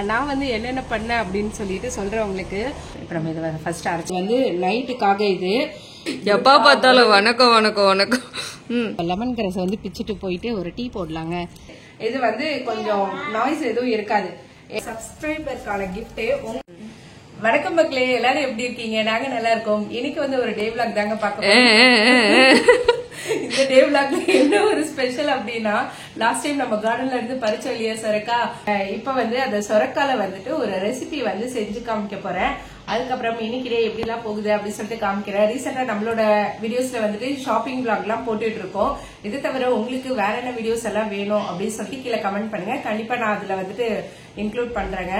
நான் வந்து என்னென்ன பண்ணேன் அப்படின்னு சொல்லிட்டு சொல்றேன் உங்களுக்கு. இப்போ நம்ம இதை ஃபர்ஸ்ட் அரைச்சி வந்து நைட்டுக்காக இது எப்பா பார்த்தாலும் வணக்கம் வணக்கம் வணக்கம். லெமன் கிராஸ் வந்து பிச்சுட்டு போயிட்டு ஒரு டீ போடலாங்க. இது வந்து கொஞ்சம் நாய்ஸ் எதுவும் இருக்காது. சப்ஸ்கிரைபருக்கான கிஃப்ட். வணக்கம் மக்களே, எல்லாரும் எப்படி இருக்கீங்க? நாங்க நல்லா இருக்கோம். இன்னைக்கு வந்து ஒரு டே விளாக் தாங்க பார்க்க. இந்த டே விளாக்ல என்ன ஒரு ஸ்பெஷல் அப்படின்னா, லாஸ்ட் டைம் நம்ம கார்டன்ல இருந்து பறிச்சோம் இல்லையா சொரக்கா, இப்ப வந்து அந்த சொரக்கால வந்துட்டு ஒரு ரெசிபி வந்து செஞ்சு காமிக்க போறேன். அதுக்கப்புறம் இன்னைக்கு டே எப்படி எல்லாம் போகுது அப்படின்னு சொல்லிட்டு காமிக்கிறேன். ரீசெண்டா நம்மளோட வீடியோஸ்ல வந்துட்டு ஷாப்பிங் விளாக் எல்லாம் போட்டுட்டு இருக்கோம். இது தவிர உங்களுக்கு வேற என்ன வீடியோஸ் எல்லாம் வேணும் அப்படின்னு சொல்லிட்டு கீழே கமெண்ட் பண்ணுங்க. கண்டிப்பா நான் அதுல வந்துட்டு இன்க்ளூட் பண்றேங்க.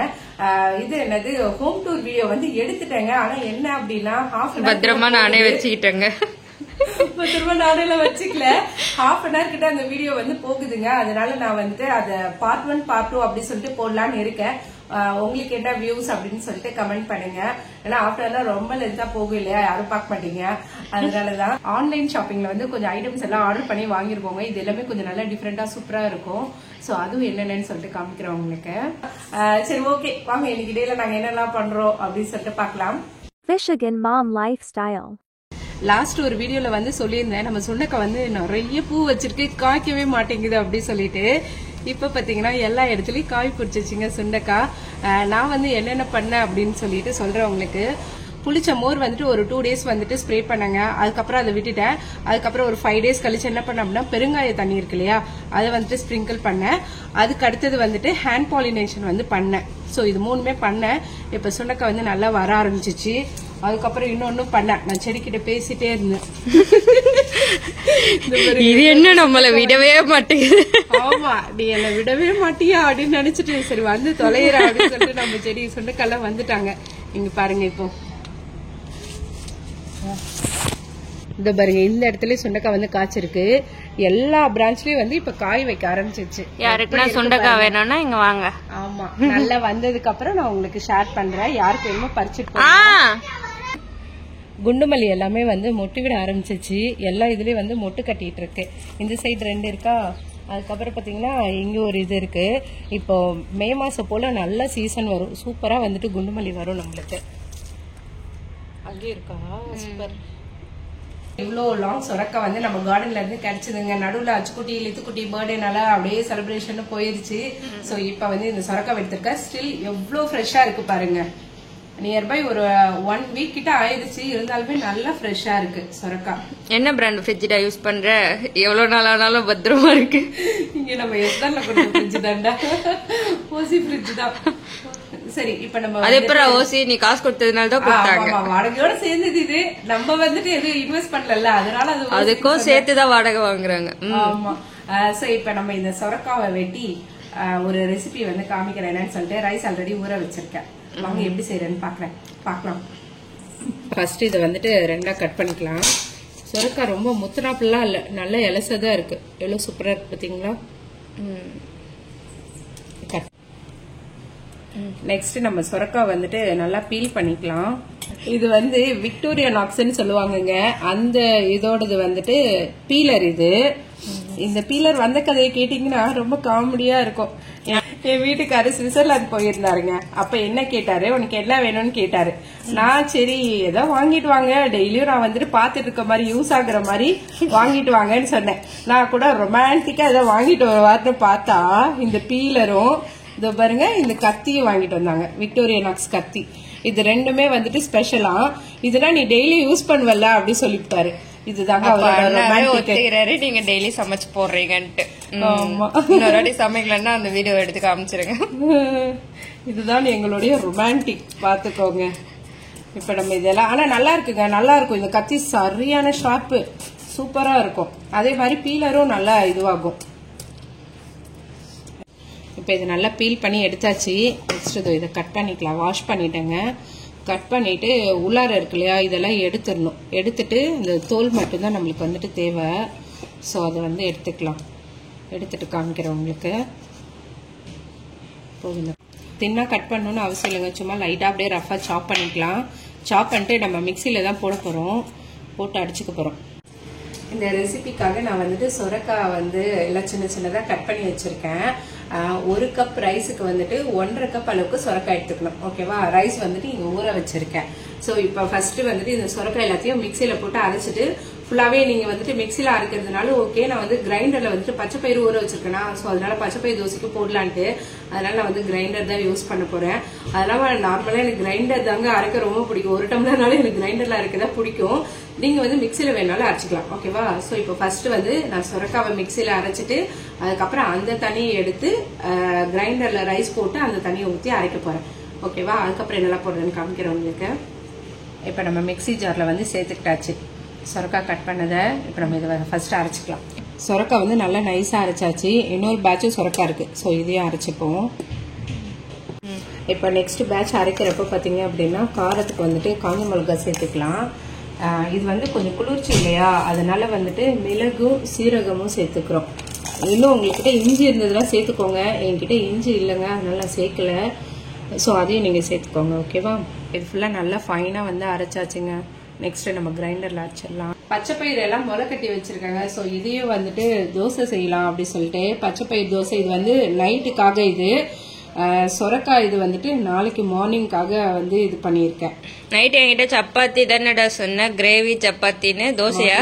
இது என்னது ஹோம் டூர் வீடியோ வந்து எடுத்துட்டேங்க. ஆனா என்ன அப்படின்னா பத்திரமா நானே வச்சுக்கிட்டேங்க. பத்திரமா நானே வச்சுக்கல. ஹாஃப் அன் ஹவர் கிட்ட அந்த வீடியோ வந்து போகுதுங்க. அதனால நான் வந்துட்டு அதை பார்ட் 1 பார்ட் 2 அப்படி சொல்லிட்டு போடலான்னு இருக்கேன். உங்களுக்கு என்ன வியூஸ் அப்படின்னு சொல்லிட்டு கமெண்ட் பண்ணுங்க. ஏன்னா ஆஃப்டர்லாம் ரொம்ப லென்த்தா போகும் இல்லையா, யாரும் பார்க்க மாட்டீங்க. அதனாலதான் ஆன்லைன் ஷாப்பிங்ல வந்து கொஞ்சம் ஐட்டம்ஸ் எல்லாம் ஆர்டர் பண்ணி வாங்கிருக்கோங்க. இது எல்லாமே கொஞ்சம் நல்லா டிஃப்ரெண்டா சூப்பரா இருக்கும். சோ அதுவும் என்னென்னு சொல்லிட்டு காமிக்கிறோம் உங்களுக்கு. சரி, ஓகே, வாங்க இன்னைக்கு டேல நாங்க என்னெல்லாம் பண்றோம் அப்படின்னு சொல்லிட்டு பார்க்கலாம். Fishigan Mom Lifestyle. லாஸ்ட் ஒரு வீடியோல வந்து சொல்லியிருந்தேன், நம்ம சுண்டக்காய் வந்து நிறைய பூ வச்சிருக்கு, காய்க்கவே மாட்டேங்குது அப்படி சொல்லிட்டு. இப்ப பாத்தீங்கன்னா எல்லா இடத்துலயும் காய் பிடிச்சிச்சுங்க சுண்டக்காய். நான் வந்து என்னென்ன பண்ணேன் அப்படின்னு சொல்லிட்டு சொல்றேன் உங்களுக்கு. புளிச்ச மோர் வந்துட்டு ஒரு 2 days வந்துட்டு ஸ்ப்ரே பண்ணாங்க. அதுக்கப்புறம் அதை விட்டுட்டேன். அதுக்கப்புறம் ஒரு 5 days கழிச்சு என்ன பண்ண அப்படின்னா, பெருங்காய தண்ணி இருக்கு இல்லையா, அதை வந்துட்டு ஸ்ப்ரிங்கிள் பண்ணேன். அதுக்கு அடுத்தது வந்துட்டு ஹேண்ட் பாலினேஷன் வந்து பண்ணேன். ஸோ இது 3மே பண்ணேன். இப்ப சுண்டக்காய் வந்து நல்லா வர ஆரம்பிச்சிச்சு. அதுக்கப்புறம் இன்னொன்னு பண்ணேன், நான் செடிக்கிட்ட பேசிட்டே இருந்தேன். இது என்ன நம்மள விடவே மாட்டேங்குது. ஆமா, நீ என்ன விடவே மாட்டியா அப்படின்னு நினைச்சிட்டு சரி வந்து தொலைறா அப்படின்னு சொல்லிட்டு நம்ம செடி சுண்டக்காய் வந்துட்டாங்க. இங்க பாருங்க, இப்போ இந்த பாருங்க, இந்த இடத்துல சுண்டக்காய் வந்து காய்ச்சிருக்கு. எல்லா பிரான்ச்லயும் வந்து இப்ப காய் வைக்க ஆரம்பிச்சிருச்சு. யாருக்குன்னா சுண்டக்காய் வேணும்னா இங்க வாங்க. ஆமா, நல்லா வந்ததுக்கு அப்புறம் நான் உங்களுக்கு ஷேர் பண்றேன். யாருக்கு வேணுமோ பறிச்சுட்டு. குண்டுமல்லி எல்லாமே வந்து மொட்டு விட ஆரம்பிச்சிச்சு. எல்லா இதுலயும் வந்து மொட்டு கட்டிட்டு இருக்கு. இந்த சைடு 2 இருக்கா. அதுக்கப்புறம் பாத்தீங்கன்னா இங்க ஒரு இது இருக்கு. இப்போ மே மாசம் போல நல்ல சீசன் வரும். சூப்பரா வந்துட்டு குண்டுமல்லி வரும் நம்மளுக்கு. அங்கே இருக்கா, சூப்பர். இவ்வளோ லாங் சொரக்காய் வந்து நம்ம கார்டன்ல இருந்து கிடைச்சதுங்க. நடுவில் அச்சுக்குட்டி லித்துக்குட்டி பர்த்டேனால அப்படியே செலிப்ரேஷன் போயிருச்சு. ஸோ இப்போ வந்து இந்த சொரக்காய் எடுத்திருக்கேன். ஸ்டில் எவ்வளோ ஃப்ரெஷ்ஷா இருக்கு பாருங்க. நியர்பை ஒரு 1 week கிட்ட ஆயிடுச்சு. இருந்தாலுமே நல்லா ஃப்ரெஷ்ஷா இருக்கு சொரக்காய். என்ன பிராண்ட் ஃப்ரிட்ஜ்டா யூஸ் பண்ற? எவ்வளவு நாள் ஆனாலும் பத்திரமா இருக்கு. இங்க நம்ம எஸ்டர்ல கொண்டு ஃப்ரிட்ஜ் தான்டா, ஓசி ஃப்ரிட்ஜ் தான். சரி, இப்ப நம்ம அது எப்பறம் ஓசி நீ காசு கொடுத்ததுனால தான் கொடுத்தாங்க. வாடகையோட சேர்ந்தது. இது நம்ம வந்துட்டு எதுவும் இன்வெஸ்ட் பண்ணல, அதனால அதுக்கும் சேர்த்துதான் வாடகை வாங்குறாங்க. ஆமா. சோ இப்ப நம்ம இந்த சொரக்காவை வெட்டி ஒரு ரெசிபி வந்து காமிக்கிறேன் என்னன்னு சொல்லிட்டு. ரைஸ் ஆல்ரெடி ஊற வச்சிருக்கேன். வாங்க எப்படி செய்யறேன்னு பார்க்கலாம். ஃபர்ஸ்ட் இதை வந்துட்டு 2ஆ கட் பண்ணிக்கலாம். சொரக்காய் ரொம்ப முத்துனாப்புலாம் இல்ல, நல்ல இலசதான் இருக்கு. எவ்வளவு சூப்பரா இருக்கு பாத்தீங்களா. நெக்ஸ்ட் நம்ம சொரக்காய் வந்துட்டு நல்லா பீல் பண்ணிக்கலாம். இது வந்து விக்டோரியானாக்ஸ்ன்னு சொல்லுவாங்கங்க. அந்த இதோடது வந்துட்டு பீலர். இது இந்த பீலர் வந்த கதையை கேட்டீங்கன்னா ரொம்ப காமெடியா இருக்கும். என் வீட்டுக்காரு சுவிட்சர்லாந்து போயிருந்தாருங்க. அப்ப என்ன கேட்டாரு, உனக்கு என்ன வேணும்னு கேட்டாரு. நான் சரி ஏதோ வாங்கிட்டு வாங்க, டெய்லியும் நான் வந்துட்டு பாத்துட்டு இருக்க மாதிரி யூஸ் ஆகுற மாதிரி வாங்கிட்டு வாங்கன்னு சொன்னேன். நான் கூட ரொமான்டிக்கா ஏதோ வாங்கிட்டு வருவாருன்னு பார்த்தா இந்த பீலரும் இதோ பாருங்க இந்த கத்தியும் வாங்கிட்டு வந்தாங்க. விக்டோரியானாக்ஸ் கத்தி. இது 2மே வந்துட்டு ஸ்பெஷலா. இதெல்லாம் நீ டெய்லி யூஸ் பண்ணுவல அப்படி சொல்லிவிட்டாரு. இதுதாங்க நீங்க டெய்லி சமைச்சு போடுறீங்கன்ட்டு. இன்னொரு வாட்டி சமைக்கலன்னா அந்த வீடியோ எடுத்து காமிச்சிருங்க. இதுதான் எங்களுடைய ரொமான்டிக், பாத்துக்கோங்க. இப்ப நம்ம இதெல்லாம் ஆனா நல்லா இருக்குங்க, நல்லா இருக்கும். இந்த கத்தி சரியான ஷார்ப்பு, சூப்பரா இருக்கும். அதே மாதிரி பீலரும் நல்லா இதுவாகும். இப்ப இது நல்லா பீல் பண்ணி எடுத்தாச்சு. நெக்ஸ்ட் இதை கட் பண்ணிக்கலாம். வாஷ் பண்ணிட்டேங்க. கட் பண்ணிட்டு உள்ளார இருக்கு இல்லையா, இதெல்லாம் எடுத்துடணும். எடுத்துட்டு இந்த தோல் மட்டும்தான் நம்மளுக்கு வந்துட்டு தேவை. ஸோ அதை வந்து எடுத்துக்கலாம். எடுத்துட்டு காமிக்கிறேன் உங்களுக்கு. போதுங்க. தின்னா கட் பண்ணணும்னு அவசியம் இல்லைங்க. சும்மா லைட்டாக அப்படியே ரஃபாக சாப் பண்ணிக்கலாம். சாப் பண்ணிட்டு நம்ம மிக்சியில் தான் போட போகிறோம். போட்டு அடிச்சுக்க போகிறோம். இந்த ரெசிபிக்காக நான் வந்துட்டு சொரக்காய் வந்து எல்லாம் சின்ன சின்னதாக கட் பண்ணி வச்சிருக்கேன். 1 கப் ரைஸுக்கு வந்துட்டு 1.5 கப் அளவுக்கு சொரக்காய் எடுத்துக்கணும். ஓகேவா? ரைஸ் வந்துட்டு இங்க ஊற வச்சிருக்கேன். ஸோ இப்போ ஃபர்ஸ்ட் வந்துட்டு இந்த சொரக்காய் எல்லாத்தையும் மிக்சியில போட்டு அரைச்சிட்டு ஃபுல்லாவே நீங்க வந்துட்டு மிக்சியில அரைக்கிறதுனால ஓகே. நான் வந்து கிரைண்டர்ல வந்துட்டு பச்சைப்பயிறு ஊற வச்சிருக்கேனா, ஸோ அதனால பச்சைப்பயிறு தோசைக்கு போடலான்ட்டு அதனால நான் வந்து கிரைண்டர் தான் யூஸ் பண்ண போறேன். அதனால நார்மலா எனக்கு கிரைண்டர் தாங்க அரைக்க ரொம்ப பிடிக்கும். 1 டம்ளர்னால எனக்கு கிரைண்டர்ல அரைக்கதா பிடிக்கும். நீங்க வந்து மிக்சியில வேணாலும் அரைச்சிக்கலாம். ஓகேவா? ஸோ இப்போ ஃபர்ஸ்ட் வந்து நான் சொரக்காவை மிக்சியில அரைச்சிட்டு அதுக்கப்புறம் அந்த தண்ணியை எடுத்து கிரைண்டர்ல ரைஸ் போட்டு அந்த தண்ணியை ஊற்றி அரைக்க போறேன். ஓகேவா? அதுக்கப்புறம் என்னெல்லாம் போடுறேன்னு காமிக்கிறேன் உங்களுக்கு. இப்போ நம்ம மிக்சி ஜார்ல வந்து சேர்த்துக்கிட்டாச்சு சொரக்காய் கட் பண்ணதை. இப்போ நம்ம இதை ஃபர்ஸ்ட் அரைச்சிக்கலாம். சொரக்காய் வந்து நல்லா நைஸா அரைச்சாச்சு. இன்னொரு பேட்சும் சொரக்காய் இருக்கு, ஸோ இதையும் அரைச்சிப்போம். இப்போ நெக்ஸ்ட் பேட்ச் அரைக்கிறப்ப பார்த்தீங்க அப்படின்னா காரத்துக்கு வந்துட்டு காஞ்ச மிளகாய் சேர்த்துக்கலாம். இது வந்து கொஞ்சம் குளிர்ச்சி இல்லையா, அதனால வந்துட்டு மிளகும் சீரகமும் சேர்த்துக்கிறோம். இன்னும் உங்ககிட்ட இஞ்சி இருந்ததுன்னா சேர்த்துக்கோங்க. என்கிட்ட இஞ்சி இல்லைங்க, அதனால நான் சேர்க்கல. ஸோ அதையும் நீங்கள் சேர்த்துக்கோங்க. ஓகேவா? இது ஃபுல்லாக நல்லா ஃபைனாக வந்து அரைச்சாச்சுங்க. நெக்ஸ்ட் நம்ம கிரைண்டர்ல அரைச்சிடலாம். பச்சைப்பயிறு எல்லாம் முளை கட்டி வச்சிருக்காங்க. ஸோ இதையும் வந்துட்டு தோசை செய்யலாம் அப்படி சொல்லிட்டு பச்சைப்பயிறு தோசை. இது வந்து நைட்டுக்காக, இது சொரக்காய் இது வந்துட்டு நாளைக்கு மார்னிங்காக வந்து இது பண்ணியிருக்கேன். நைட் என்கிட்ட சப்பாத்தி தானடா சொன்ன, கிரேவி சப்பாத்தின்னு. தோசையா?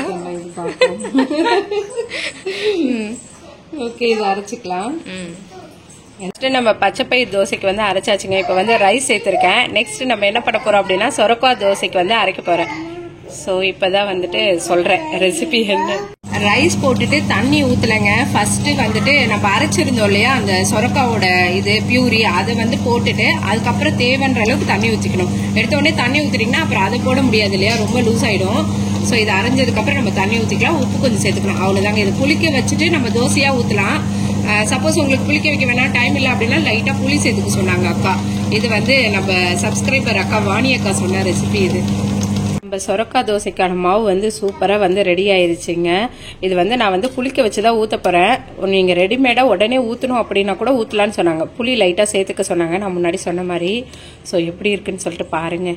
ஓகே, இது அரைச்சிக்கலாம். நெக்ஸ்ட் நம்ம பச்சைப்பயிறு தோசைக்கு வந்து அரைச்சாச்சுங்க. இப்போ வந்து ரைஸ் சேர்த்துருக்கேன். நெக்ஸ்ட் நம்ம என்ன பண்ண போறோம் அப்படின்னா சொரக்காய் தோசைக்கு வந்து அரைக்க போறேன். ஸோ இப்பதான் வந்துட்டு சொல்றேன் ரெசிபி என்ன. ரைஸ் போட்டுட்டு தண்ணி ஊத்தலைங்க. ஃபர்ஸ்ட் வந்துட்டு நம்ம அரைச்சிருந்தோம் இல்லையா அந்த சொரக்காவோட இது பியூரி, அதை வந்து போட்டுட்டு அதுக்கப்புறம் தேவைன்ற அளவுக்கு தண்ணி ஊற்றிக்கணும். எடுத்த உடனே தண்ணி ஊத்துட்டீங்கன்னா அப்புறம் அதை போட முடியாது இல்லையா, ரொம்ப லூஸ் ஆயிடும். ஸோ இது அரைஞ்சதுக்கு அப்புறம் நம்ம தண்ணி ஊற்றிக்கலாம், உப்பு கொஞ்சம் சேர்த்துக்கலாம், அவ்வளவுதாங்க. இது புளிக்க வச்சுட்டு நம்ம தோசையா ஊற்றலாம். சப்போஸ் உங்களுக்கு புளிக்க வைக்க வேணாம், டைம் இல்லை அப்படின்னா லைட்டா புளி சேர்த்துக்க சொன்னாங்க அக்கா. இது வந்து நம்ம சப்ஸ்கிரைபர் அக்கா வாணி அக்கா சொன்ன ரெசிபி இது. நம்ம சொரக்காய் தோசைக்கான மாவு வந்து சூப்பரா வந்து ரெடி ஆயிருச்சுங்க. இது வந்து நான் வந்து புளிக்க வச்சுதான் ஊத்த போறேன். நீங்க ரெடிமேடா உடனே ஊத்தணும் அப்படின்னா கூட ஊத்தலான்னு சொன்னாங்க. புளி லைட்டா சேர்த்துக்க சொன்னாங்க, நான் முன்னாடி சொன்ன மாதிரி. ஸோ எப்படி இருக்குன்னு சொல்லிட்டு பாருங்க,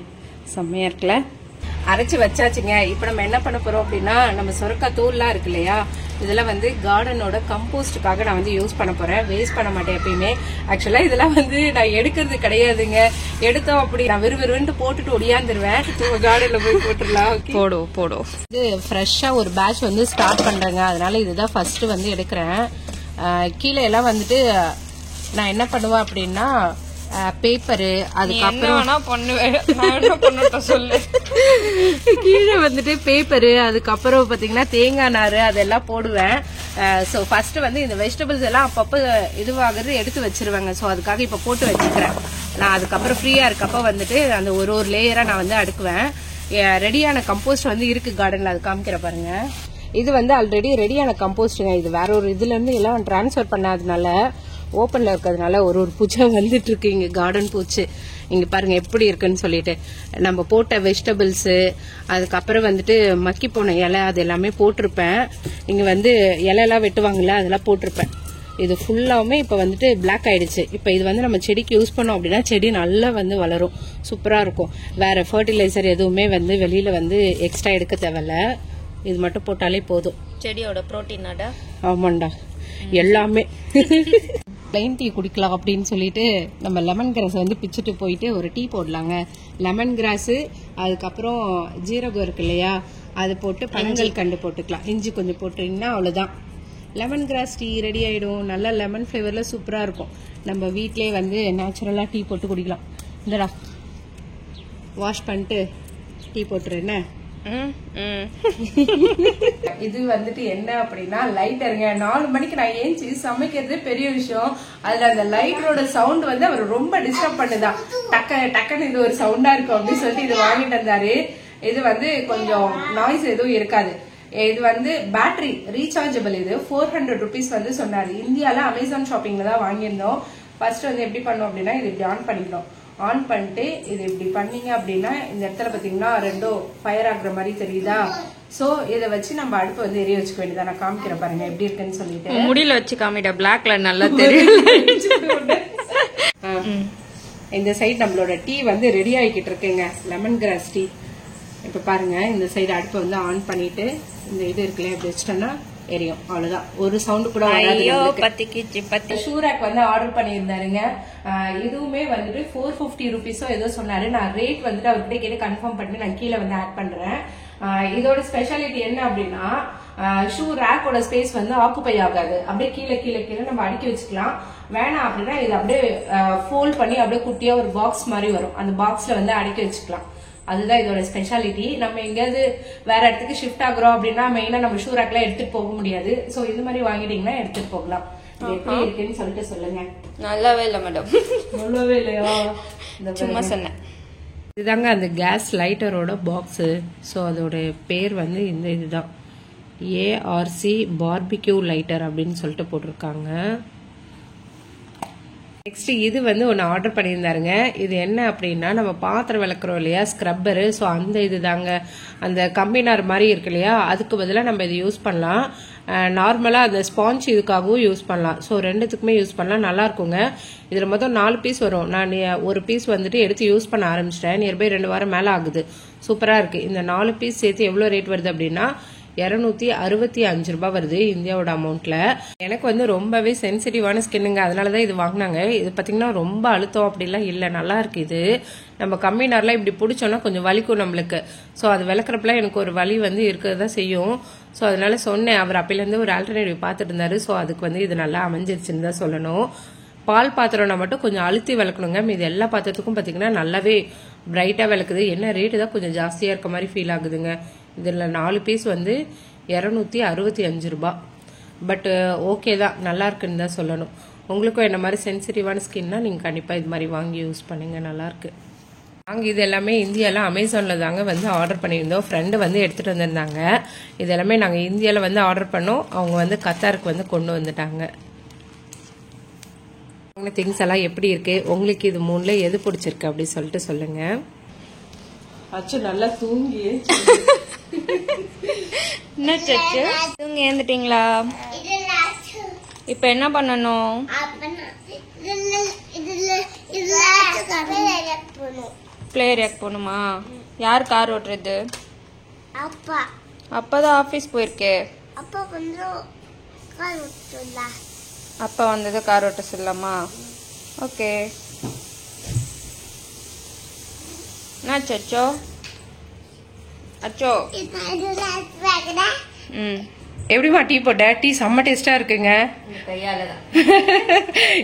செம்மையா இருக்குல்ல. அரைச்சு வச்சாச்சுங்க. இப்போ நம்ம என்ன பண்ண போறோம் அப்படின்னா நம்ம சொரக்காய் தூள்லாம் இருக்கு இல்லையா, இதெல்லாம் வந்து கார்டனோட கம்போஸ்டுக்காக நான் வந்து யூஸ் பண்ண போறேன். வேஸ்ட் பண்ண மாட்டேன் எப்பயுமே. ஆக்சுவலா இதெல்லாம் வந்து நான் எடுக்கிறது கிடையாதுங்க. எடுத்தோம் அப்படி நான் விறுவிறுன்னு போட்டுட்டு ஒடியாந்துருவேன். கார்டன்ல போய் போட்டுடலாம். போடும். இது ஃப்ரெஷ்ஷா ஒரு பேட்ச் வந்து ஸ்டார்ட் பண்றேங்க. அதனால இதுதான் ஃபர்ஸ்ட் வந்து எடுக்கிறேன். கீழே எல்லாம் வந்துட்டு நான் என்ன பண்ணுவேன் அப்படின்னா பேப்பரு, அதுக்கப்புறம் சொல்லு, கீழே வந்துட்டு பேப்பரு, அதுக்கப்புறம் பாத்தீங்கன்னா தேங்காய் நாறு அதெல்லாம் போடுவேன். சோ ஃபர்ஸ்ட் வந்து இந்த வெஜிடபிள்ஸ் எல்லாம் அப்பப்போ இதுவாகிறது எடுத்து வச்சிருவாங்க. சோ அதுக்காக இப்ப போட்டு வச்சுக்கிறேன். நான் அதுக்கப்புறம் ஃப்ரீயா இருக்கப்ப வந்துட்டு அந்த ஒரு லேயரா நான் வந்து அடுக்குவேன். ரெடியான கம்போஸ்ட் வந்து இருக்கு கார்டன்ல, அது காமிக்கிற பாருங்க. இது வந்து ஆல்ரெடி ரெடியான கம்போஸ்டுங்க. இது வேற ஒரு இதுல இருந்து எல்லாம் டிரான்ஸ்பர் பண்ணாதனால ஓப்பன்ல இருக்கிறதுனால ஒரு பூச்சை வந்துட்டு இருக்கு இங்க, கார்டன் பூச்சு. இங்க பாருங்க எப்படி இருக்குன்னு சொல்லிட்டு. நம்ம போட்ட வெஜிடபிள்ஸ், அதுக்கப்புறம் வந்துட்டு மக்கி போன இலை அது எல்லாமே போட்டிருப்பேன். இங்க வந்து இலையெல்லாம் வெட்டுவாங்கல்ல, அதெல்லாம் போட்டிருப்பேன். இது ஃபுல்லாவுமே இப்ப வந்துட்டு பிளாக் ஆயிடுச்சு. இப்ப இது வந்து நம்ம செடிக்கு யூஸ் பண்ணோம் அப்படின்னா செடி நல்லா வந்து வளரும், சூப்பரா இருக்கும். வேற ஃபர்டிலைசர் எதுவுமே வந்து வெளியில வந்து எக்ஸ்ட்ரா எடுக்க தேவையில்ல, இது மட்டும் போட்டாலே போதும். செடியோட புரோட்டீனாடா. ஆமாண்டா, எல்லாமே. பிளைன் டீ குடிக்கலாம் அப்படின்னு சொல்லிட்டு நம்ம லெமன் கிராஸ் வந்து பிச்சுட்டு போயிட்டு ஒரு டீ போடலாங்க. லெமன் கிராஸ், அதுக்கப்புறம் ஜீரகம் இருக்கு இல்லையா, அது போட்டு பனங்கள் கண்டு போட்டுக்கலாம். இஞ்சி கொஞ்சம் போட்டீங்கன்னா அவ்வளவுதான், லெமன் கிராஸ் டீ ரெடி ஆயிடும். நல்லா லெமன் ஃபிளேவர்ல சூப்பரா இருக்கும். நம்ம வீட்லயே வந்து நேச்சுரலா டீ போட்டு குடிக்கலாம். இந்தடா வாஷ் பண்ணிட்டு டீ போட்டுரு. என்ன இது வந்துட்டு என்ன அப்படின்னா லைட்டருங்க. 4 மணிக்கு நான் ஏஞ்சி சமைக்கிறதே பெரிய விஷயம். அதுல அந்த லைட்டரோட சவுண்ட் வந்து அவர் ரொம்ப டிஸ்டர்ப் பண்ணுதான். டக்குன்னு இது ஒரு சவுண்டா இருக்கும் அப்படின்னு சொல்லிட்டு இது வாங்கிட்டு வந்தாரு. இது வந்து கொஞ்சம் நாய்ஸ் எதுவும் இருக்காது. இது வந்து பேட்டரி ரீசார்ஜபிள். இது 400 rupees வந்து சொன்னாரு. இந்தியால அமேசான் ஷாப்பிங்ல தான் வாங்கியிருந்தோம். ஃபர்ஸ்ட் வந்து எப்படி பண்ணோம் அப்படின்னா இது இப்படி ஆன் பண்ணிக்கணும். ஆன் பண்ணிட்டு இது இப்படி பண்ணீங்க அப்படின்னா இந்த இடத்துல பாத்தீங்கன்னா 2 ஃபயர் ஆகுற மாதிரி தெரியுதா. சோ இதை வச்சு நம்ம அடுப்பு வந்து எரிய வச்சுக்க வேண்டியதா. நான் காமிக்கிறேன் பாருங்க எப்படி இருக்குன்னு சொல்லிட்டு. முடியல வச்சு காமிடா, பிளாக்ல நல்லா தெரியும். இந்த சைடு நம்மளோட டீ வந்து ரெடி ஆகிக்கிட்டு இருக்குங்க, லெமன் கிராஸ் டீ. இப்ப பாருங்க இந்த சைடு அடுப்பை வந்து ஆன் பண்ணிட்டு இந்த இது இருக்குல்ல இப்படி வச்சுட்டோம்னா எரியும். அவ்வளவுதான், ஒரு சவுண்ட் கூட வராது. ஐயோ பத்திக்கிச்சு பத்தி. ஷூ ரேக் வந்து ஆர்டர் பண்ணியிருந்தாருங்க. இதுவுமே வந்துட்டு 450 ருபீஸோ ஏதோ சொன்னாரு. நான் ரேட் வந்துட்டு அவர்கிட்ட கேட்டு கன்ஃபார்ம் பண்ணி நான் கீழே வந்து ஆட் பண்றேன். இதோட ஸ்பெஷாலிட்டி என்ன அப்படின்னா ஷூ ரேக்கோட ஸ்பேஸ் வந்து ஆக்குபை ஆகாது. அப்படியே கீழே கீழே கீழே நம்ம அடுக்கி வச்சுக்கலாம். வேணாம் அப்படின்னா இது அப்படியே ஃபோல்ட் பண்ணி அப்படியே குட்டியா ஒரு பாக்ஸ் மாதிரி வரும். அந்த பாக்ஸ்ல வந்து அடுக்கி வச்சுக்கலாம். அதுதான் இதோட ஸ்பெஷாலிட்டி. நம்ம எங்கேயாவது வேற இடத்துக்கு ஷிஃப்ட் ஆகுறோம் அப்படின்னா மெயினா நம்ம ஷூ ரேக்லாம் எடுத்துட்டு போக முடியாது. சோ இது மாதிரி வாங்கிட்டீங்கன்னா எடுத்துட்டு போகலாம். எப்படி இருக்குன்னு சொல்லிட்டு சொல்லுங்க. நல்லாவே இல்ல மேடம். நல்லாவே இல்லையா? சும்மா சொன்னேன். இதுதாங்க அந்த கேஸ் லைட்டரோட பாக்ஸ். ஸோ அதோட பேர் வந்து இந்த இதுதான், ஏஆர்சி பார்பிக்யூ லைட்டர் அப்படின்னு சொல்லிட்டு போட்டிருக்காங்க. நெக்ஸ்ட் இது வந்து ஒன்று ஆர்டர் பண்ணியிருந்தாருங்க. இது என்ன அப்படின்னா நம்ம பாத்திரம் விளக்குறோம் இல்லையா, ஸ்க்ரப்பரு. ஸோ அந்த இது தாங்க, அந்த கம்பினார் மாதிரி இருக்கு இல்லையா, அதுக்கு பதிலாக நம்ம இது யூஸ் பண்ணலாம். நார்மலாக அந்த ஸ்பாஞ்ச் இதுக்காகவும் யூஸ் பண்ணலாம். ஸோ ரெண்டுத்துக்குமே யூஸ் பண்ணலாம். நல்லா இருக்குங்க. இதில் மொத்தம் 4 பீஸ் வரும். நான் ஒரு பீஸ் வந்துட்டு எடுத்து யூஸ் பண்ண ஆரம்பிச்சிட்டேன். நியர்பை 2 வாரம் மேலே ஆகுது. சூப்பராக இருக்கு. இந்த 4 பீஸ் சேர்த்து எவ்வளோ ரேட் வருது அப்படின்னா 265 ரூபாய் வருது இந்தியாவோட அமௌண்ட்ல. எனக்கு வந்து ரொம்பவே சென்சிட்டிவான ஸ்கின்னுங்க, அதனாலதான் இது வாங்கினாங்க. இது பாத்தீங்கன்னா ரொம்ப அழுத்தம் அப்படிலாம் இல்ல, நல்லா இருக்கு. இது நம்ம கம்மி நேரம்லாம் இப்படி பிடிச்சோம்னா கொஞ்சம் வலிக்கும் நம்மளுக்கு. ஸோ அது விளக்குறப்பெல்லாம் எனக்கு ஒரு வலி வந்து இருக்கிறதான் செய்யும். ஸோ அதனால சொன்னேன். அவர் அப்பையிலேருந்து ஒரு ஆல்டர்னேட்டிவ் பார்த்துட்டு இருந்தாரு. ஸோ அதுக்கு வந்து இது நல்லா அமைஞ்சிருச்சுன்னு தான் சொல்லணும். பால் பாத்திரம்னா மட்டும் கொஞ்சம் அழுத்தி விளக்கணுங்க. இது எல்லா பாத்திரத்துக்கும் பாத்தீங்கன்னா நல்லாவே பிரைட்டா விளக்குது. என்ன ரேட்டு தான் கொஞ்சம் ஜாஸ்தியா இருக்க மாதிரி ஃபீல் ஆகுதுங்க. இதுல 4 பீஸ் வந்து 265 ரூபாய். பட் ஓகே தான், நல்லா இருக்குன்னு தான் சொல்லணும். உங்களுக்கும் என்ன மாதிரி சென்சிட்டிவான ஸ்கின்னா நீங்க கண்டிப்பா இது மாதிரி வாங்கி யூஸ் பண்ணுங்க, நல்லா இருக்கு. நாங்கள் இது எல்லாமே இந்தியாவில் அமேசானில் தாங்க வந்து ஆர்டர் பண்ணியிருந்தோம். ஃப்ரெண்டு வந்து எடுத்துகிட்டு வந்திருந்தாங்க. இது எல்லாமே நாங்கள் இந்தியாவில் வந்து ஆர்டர் பண்ணோம். அவங்க வந்து கத்தாருக்கு வந்து கொண்டு வந்துட்டாங்க. திங்ஸ் எல்லாம் எப்படி இருக்கு, உங்களுக்கு இது 3ல எது பிடிச்சிருக்கு அப்படி சொல்லிட்டு சொல்லுங்க. அச்சு நல்லா தூங்கி என்ன சச்சு தூங்கி ஏந்துட்டீங்களா? இப்ப என்ன பண்ணணும்? பிளே ஏரியாக்கு போகணுமா? யார் கார் ஓட்டுறது? அப்பா. அப்பதான் ஆபீஸ் போயிருக்கே. அப்பா வந்து கார் ஓட்டுல. அப்பா வந்தது கார் ஓட்ட சொல்லலாமா? ஓகே. என்ன சச்சோ? அச்சோ. எப்படிமா டீ போட்ட? டீ செம்ம டேஸ்டா இருக்குங்க.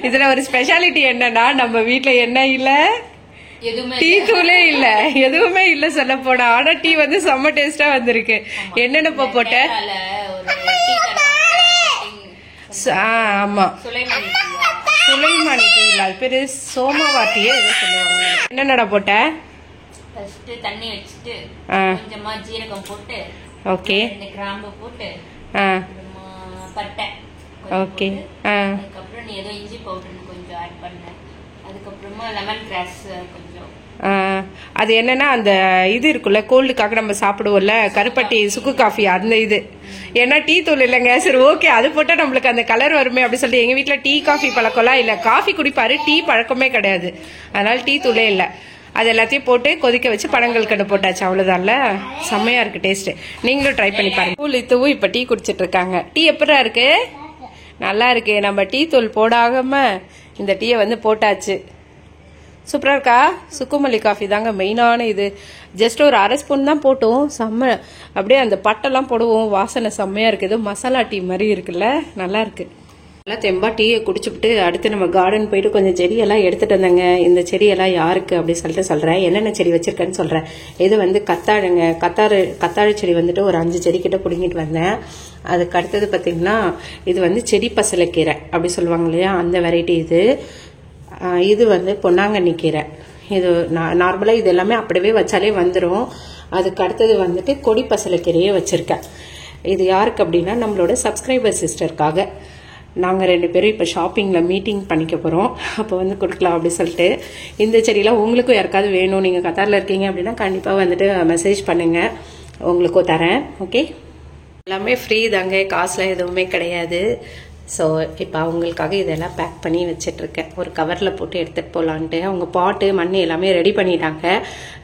இதுல ஒரு ஸ்பெஷாலிட்டி என்னன்னா நம்ம வீட்டுல என்ன இல்ல, டீ தூளே இல்ல, எதுவுமே இல்ல சொல்ல போனா. ஆனா டீ வந்து செம்ம டேஸ்டா வந்திருக்கு. என்னென்ன போட்ட? ஆமா, சுலைமானி டீ இல்ல, அது பேரு சோமாவாட்டியே ஏதோ சொல்லுவாங்க. என்னென்னடா போட்ட? ஃபர்ஸ்ட் தண்ணி வச்சிட்டு கொஞ்சமா ஜீரகம் போட்டு, ஓகே, கிராம்பு போட்டு, பட்டை, ஓகே, அதுக்கப்புறம் நீ ஏதோ இஞ்சி பவுடர் கொஞ்சம் ஆட் பண்ண, அதுக்கப்புறமா லெமன் கிராஸ் கொஞ்சம். அது என்னன்னா அந்த இது இருக்குல்ல, கோல்டுக்காக நம்ம சாப்பிடுவோம்ல கருப்பட்டி சுக்கு காஃபி, அந்த இது. ஏன்னா டீ தூள் இல்லைங்க. சரி ஓகே, அது போட்டா நம்மளுக்கு அந்த கலர் வருமே அப்படி சொல்லிட்டு எங்க வீட்டுல டீ காஃபி பழக்கம்லாம் இல்ல. காஃபி குடிப்பாரு, டீ பழக்கமே கிடையாது. அதனால டீ தூளே இல்ல. அது எல்லாத்தையும் போட்டு கொதிக்க வச்சு பனங்கள் கண்டு போட்டாச்சு, அவ்வளவுதான்ல. செம்மையா இருக்கு டேஸ்ட். நீங்களும் ட்ரை பண்ணி பாருங்க. இத்துவும் இப்ப டீ குடிச்சிட்டு இருக்காங்க. டீ எப்படா இருக்கு? நல்லா இருக்கு. நம்ம டீ தூள் போடாம இந்த டீயை வந்து போட்டாச்சு. சூப்பரா இருக்கா? சுக்குமல்லி காஃபி தாங்க மெயினான இது. ஜஸ்ட் ஒரு 1/2 ஸ்பூன் தான் போட்டோம். செம்ம அப்படியே அந்த பட்டெல்லாம் போடுவோம், வாசனை செம்மையா இருக்கு. ஏதோ மசாலா டீ மாதிரி இருக்குல்ல, நல்லா இருக்கு. நல்லா தெம்பா டீயை குடிச்சுட்டு அடுத்து நம்ம கார்டன் போயிட்டு கொஞ்சம் செடியெல்லாம் எடுத்துட்டு வந்தேங்க. இந்த செடியெல்லாம் யாருக்கு அப்படி சொல்லிட்டு சொல்றேன். என்னென்ன செடி வச்சிருக்கேன்னு சொல்றேன். இது வந்து கத்தாழைங்க. கத்தாழை செடி வந்துட்டு ஒரு 5 செடி கிட்ட பிடிங்கிட்டு வந்தேன். அதுக்கு அடுத்தது பாத்தீங்கன்னா இது வந்து செடி பசலைக்கீரை அப்படி சொல்லுவாங்க இல்லையா, அந்த வெரைட்டி இது. இது வந்து பொன்னாங்கண்ணி கீரை. இது நார்மலா இது எல்லாமே அப்படியே வச்சாலே வந்துடும். அதுக்கு அடுத்தது வந்துட்டு கொடி பசலைக்கீரையே வச்சிருக்கேன். இது யாருக்கு அப்படின்னா நம்மளோட சப்ஸ்கிரைபர் சிஸ்டருக்காக. நாங்கள் 2 பேரும் இப்போ ஷாப்பிங்கில் மீட்டிங் பண்ணிக்க போகிறோம். அப்போ வந்து கொடுக்கலாம் அப்படி சொல்லிட்டு. இந்த செடியெலாம் உங்களுக்கும் யாருக்காவது வேணும், நீங்கள் கத்தாரில் இருக்கீங்க அப்படின்னா கண்டிப்பாக வந்துட்டு மெசேஜ் பண்ணுங்கள், உங்களுக்கும் தரேன். ஓகே, எல்லாமே ஃப்ரீ தாங்க, காசுலாம் எதுவுமே கிடையாது. ஸோ இப்போ அவங்களுக்காக இதெல்லாம் பேக் பண்ணி வச்சிட்ருக்கேன். ஒரு கவரில் போட்டு எடுத்துகிட்டு போகலான்ட்டு. அவங்க பாட்டு மண் எல்லாமே ரெடி பண்ணிட்டாங்க.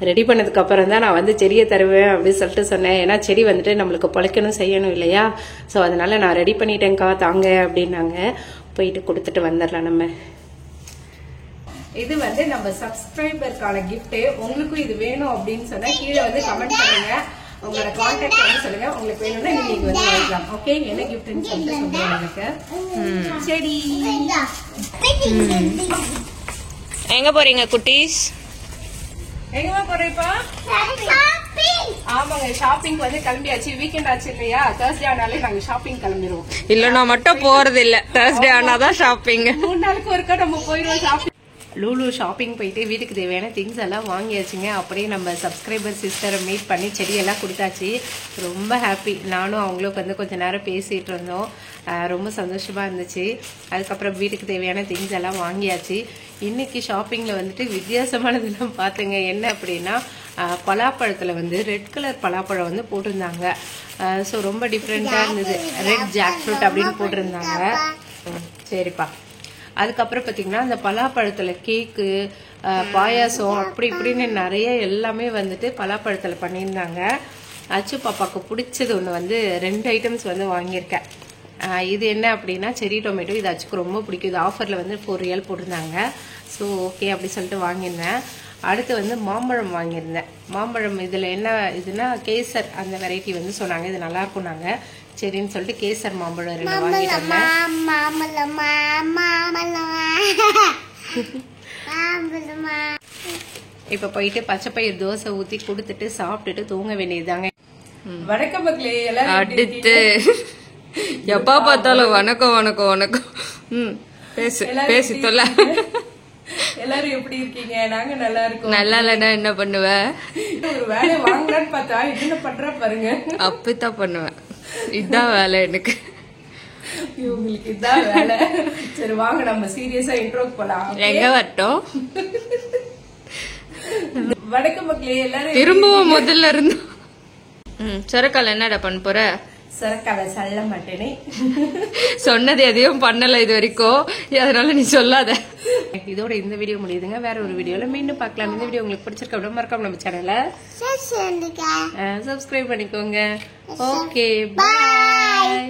ரெடி பண்ணதுக்கப்புறம் தான் நான் வந்து செடியை தருவேன் அப்படின்னு சொல்லிட்டு சொன்னேன். ஏன்னா செடி வந்துட்டு நம்மளுக்கு பொழைக்கணும் செய்யணும் இல்லையா. ஸோ அதனால நான் ரெடி பண்ணிட்டேன்க்கா தாங்க அப்படின்னாங்க. போயிட்டு கொடுத்துட்டு வந்துடலாம் நம்ம. இது வந்து நம்ம சப்ஸ்கிரைபருக்கான கிஃப்ட். உங்களுக்கும் இது வேணும் அப்படின்னு சொன்னா கீழே வந்து கமெண்ட் பண்ணுங்க. உங்களோட கான்டாக்ட் வந்து சொல்லுங்க. உங்களுக்கு வேணும்னா நீங்க வந்து வாங்கிக்கலாம். ஓகே, என்ன கிஃப்ட்னு சொல்லிட்டு சொல்லுங்க எனக்கு. சரி, எங்க போறீங்க குட்டீஸ்? எங்கமா போறேப்பா? ஆமாங்க, ஷாப்பிங் வந்து கிளம்பியாச்சு. வீக்கெண்ட் ஆச்சு இல்லையா, Thursday ஆனாலே நாங்க ஷாப்பிங் கிளம்பிடுவோம். இல்ல நான் மட்டும் போறது இல்ல, Thursday ஆனாதான் ஷாப்பிங். 3 நாளுக்கு ஒருக்கா நம்ம போயிடுவோம் ஷாப்பிங். லூலு ஷாப்பிங் போயிட்டு வீட்டுக்கு தேவையான திங்ஸ் எல்லாம் வாங்கியாச்சுங்க. அப்படியே நம்ம சப்ஸ்கிரைபர் சிஸ்டரை மீட் பண்ணி செடியெல்லாம் கொடுத்தாச்சு. ரொம்ப ஹாப்பி. நானும் அவங்களுக்கு வந்து கொஞ்சம் நேரம் பேசிகிட்டு இருந்தோம். ரொம்ப சந்தோஷமாக இருந்துச்சு. அதுக்கப்புறம் வீட்டுக்கு தேவையான திங்ஸ் எல்லாம் வாங்கியாச்சு. இன்னைக்கு ஷாப்பிங்கில் வந்துட்டு வித்தியாசமானதெல்லாம் பார்த்துங்க. என்ன அப்படின்னா, பலாப்பழத்தில் வந்து ரெட் கலர் பலாப்பழம் வந்து போட்டிருந்தாங்க. ஸோ ரொம்ப டிஃப்ரெண்ட்டாக இருந்தது. ரெட் ஜாக் ஃப்ரூட் அப்படின்னு போட்டிருந்தாங்க. சரிப்பா. அதுக்கப்புறம் பார்த்தீங்கன்னா அந்த பலாப்பழத்தில் கேக்கு, பாயாசம் அப்படி இப்படின்னு நிறைய எல்லாமே வந்துட்டு பலாப்பழத்தில் பண்ணியிருந்தாங்க. அச்சு பாப்பாவுக்கு பிடிச்சது ஒன்று வந்து 2 ஐட்டம்ஸ் வந்து வாங்கியிருக்கேன். இது என்ன அப்படின்னா செரி டொமேட்டோ. இது அச்சுக்கு ரொம்ப பிடிக்கும். இது ஆஃபரில் வந்து 4 ரியால் போட்டிருந்தாங்க. ஸோ ஓகே அப்படி சொல்லிட்டு வாங்கியிருந்தேன். அடுத்து வந்து மாம்பழம் வாங்கியிருந்தேன். மாம்பழம் இதில் என்ன இதுனா கேசர் அந்த வெரைட்டி வந்து சொன்னாங்க. இது நல்லா இருக்கும். நாங்கள் சரின்னு சொல்லிட்டு கேசர் மாம்பழம் 2 வாங்கிட்டோம். இப்ப போயிட்டு பச்சைப்பயிர் தோசை ஊத்தி கொடுத்துட்டு சாப்பிட்டுட்டு தூங்க வேண்டியதுதாங்க. வணக்கம் மக்களே, எல்லாரும் அடுத்து எப்பா பார்த்தாலும் வணக்கம் வணக்கம் வணக்கம். பேசி தொல்ல. எல்லாரும் எப்படி இருக்கீங்க? நாங்க நல்லா இருக்கோம். நல்லா இல்லைன்னா என்ன பண்ணுவ? ஒரு வேலை வாங்கலான்னு பார்த்தா என்ன பண்ற பாருங்க. அப்படித்தான் பண்ணுவேன். இதுதான் வேலை எனக்கு. உங்களுக்கு இதான் வேலை. சரி வாங்க நம்ம சீரியஸா இன்ட்ரோக்கு போலாம். எங்க வரட்டும்? வணக்கம் மக்களே, எல்லாரும் திரும்பவும் முதல்ல இருந்து. சொரக்கால என்னடா பண்ண போற? சொரக்கால சொல்ல மாட்டேனே. சொன்னது எதையும் பண்ணல இது வரைக்கும், அதனால நீ சொல்லாத. இதோட இந்த வீடியோ முடியுதுங்க. வேற ஒரு வீடியோல மீண்டும் பார்க்கலாம். இந்த வீடியோ உங்களுக்கு பிடிச்சிருக்க அப்படின்னா மறக்காம நம்ம சேனலை சப்ஸ்கிரைப் பண்ணிக்கோங்க. ஓகே, பாய்.